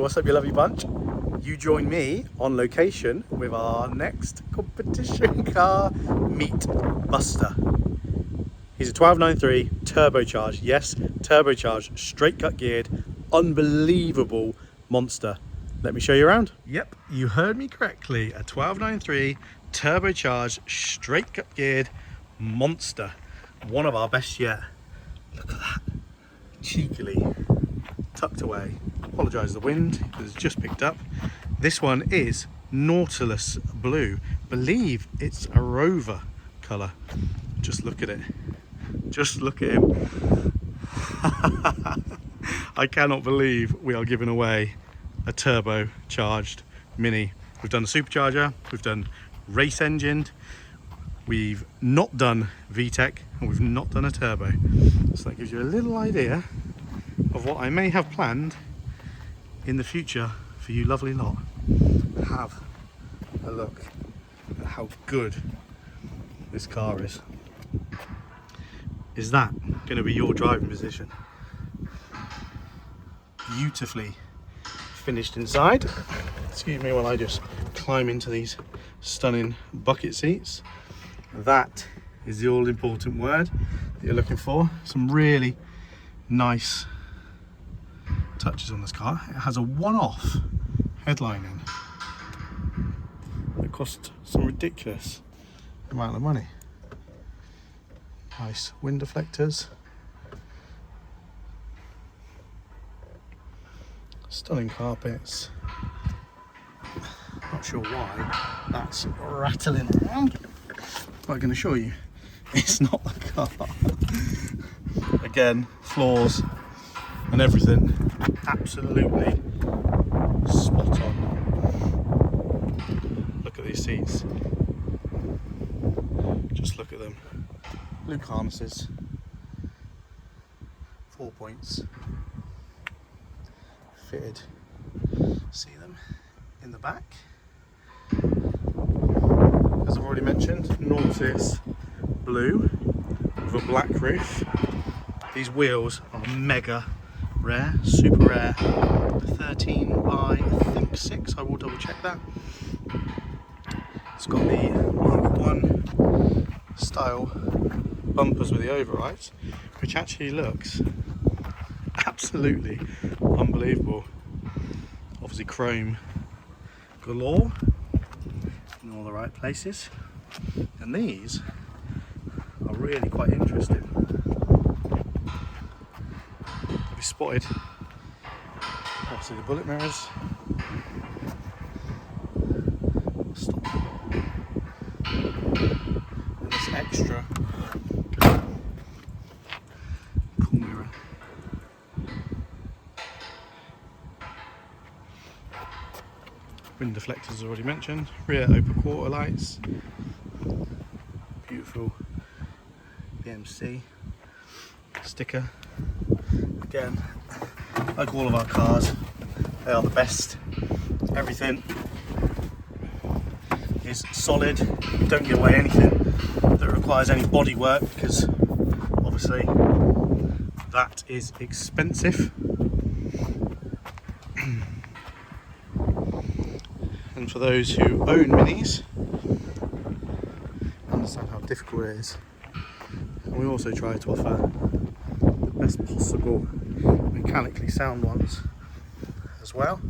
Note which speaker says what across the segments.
Speaker 1: So what's up, you lovely bunch? You join me on location with our next competition car, meet Buster. He's a 1293 turbocharged, yes, turbocharged, straight cut geared, unbelievable monster. Let me show you around. Yep, you heard me correctly. A 1293 turbocharged, straight cut geared monster. One of our best yet. Look at that. Cheekily tucked away. Apologise the wind, because it's just picked up. This one is Nautilus blue. Believe it's a Rover colour. Just look at it. Just look at him. I cannot believe we are giving away a turbocharged Mini. We've done a supercharger, we've done race engined, we've not done VTEC, and we've not done a turbo. So that gives you a little idea of what I may have planned in the future for you lovely lot. Have a look at how good this car is. Is that going to be your driving position? Beautifully finished inside. Excuse me while I just climb into these stunning bucket seats. That is the all-important word that you're looking for. Some really nice touches on this car. It has a one-off headlining that cost some ridiculous amount of money. Nice wind deflectors, stunning carpets. Not sure why that's rattling around, but I can assure you it's not the car. Again, floors and everything absolutely spot on. Look at these seats, just look at them. Luke harnesses, 4 points fitted. See them in the back. As I've already mentioned, Nautilus blue with a black roof. These wheels are mega rare, super rare. 13 by I think 6. I will double check that. It's got the Mark 1 style bumpers with the overrides, which actually looks absolutely unbelievable. Obviously chrome galore in all the right places, and these are really quite interesting. Have you spotted obviously the bullet mirrors? Stop. And this extra cool mirror. Wind deflectors already mentioned. Rear open quarter lights. Beautiful BMC sticker. Again, like all of our cars, they are the best. Everything is solid. Don't give away anything that requires any body work, because obviously that is expensive. And for those who own Minis, understand how difficult it is. And we also try to offer the best possible mechanically sound ones as well.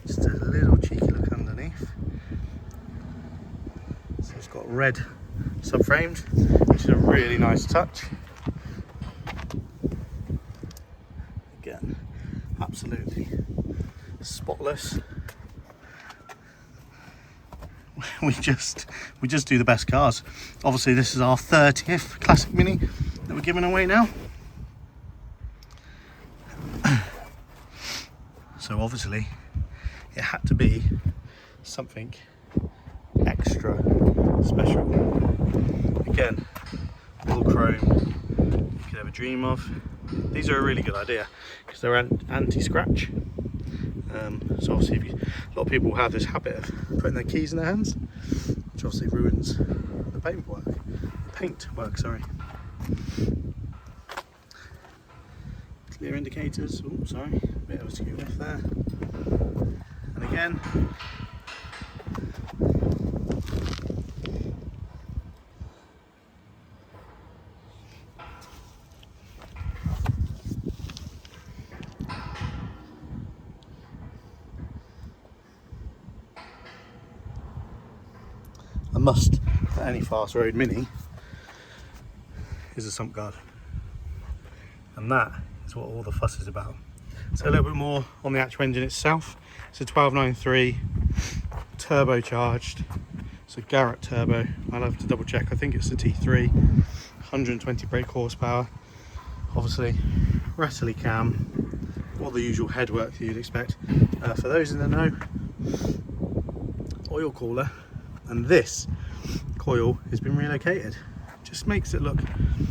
Speaker 1: Just a little cheeky look underneath. So it's got red subframes, which is a really nice touch. Again, absolutely spotless. We just do the best cars. Obviously this is our 30th classic Mini that we're giving away now. So obviously it had to be something extra special. Again, all chrome you could ever dream of. These are a really good idea because they're anti-scratch. So obviously a lot of people have this habit of putting their keys in their hands, which obviously ruins the paintwork, sorry. Clear indicators, oh sorry, a bit of a skew off there. And again, a must for any fast road Mini is a sump guard, and that is what all the fuss is about. So a little bit more on the actual engine itself. It's a 1293 turbocharged, it's a Garret turbo. I'll have to double check, I think it's the T3, 120 brake horsepower, obviously rattly cam, all the usual headwork that you'd expect. For those in the know, oil cooler, and this coil has been relocated. Just makes it look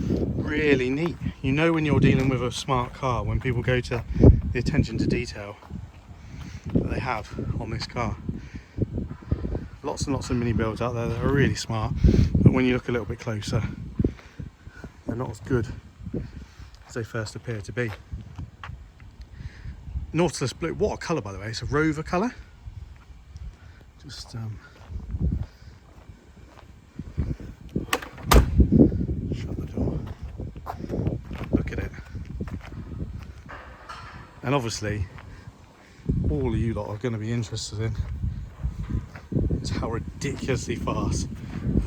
Speaker 1: really neat. You know when you're dealing with a smart car, when people go to the attention to detail that they have on this car. Lots and lots of mini builds out there that are really smart, but when you look a little bit closer, they're not as good as they first appear to be. Nautilus blue, what a colour by the way, it's a Rover colour. Just shut the door. Look at it. And obviously, all of you lot are going to be interested in is how ridiculously fast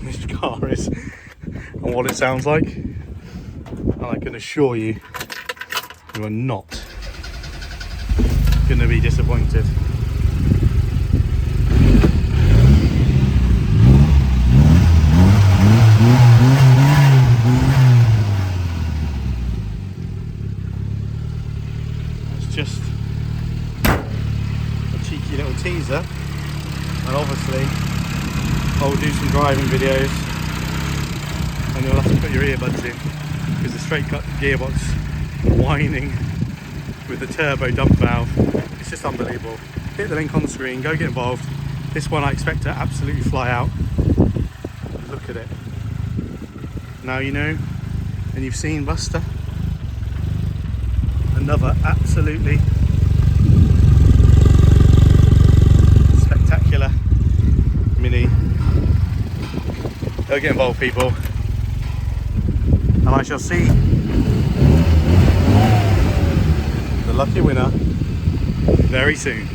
Speaker 1: this car is and what it sounds like. And I can assure you, you are not going to be disappointed. Just a cheeky little teaser, and obviously I'll do some driving videos and you'll have to put your earbuds in, because the straight cut gearbox whining with the turbo dump valve, it's just unbelievable. Hit the link on the screen, go get involved. This one I expect to absolutely fly out. Look at it. Now you know, and you've seen Buster. Another absolutely spectacular Mini. Go get involved, people, and I shall see the lucky winner very soon.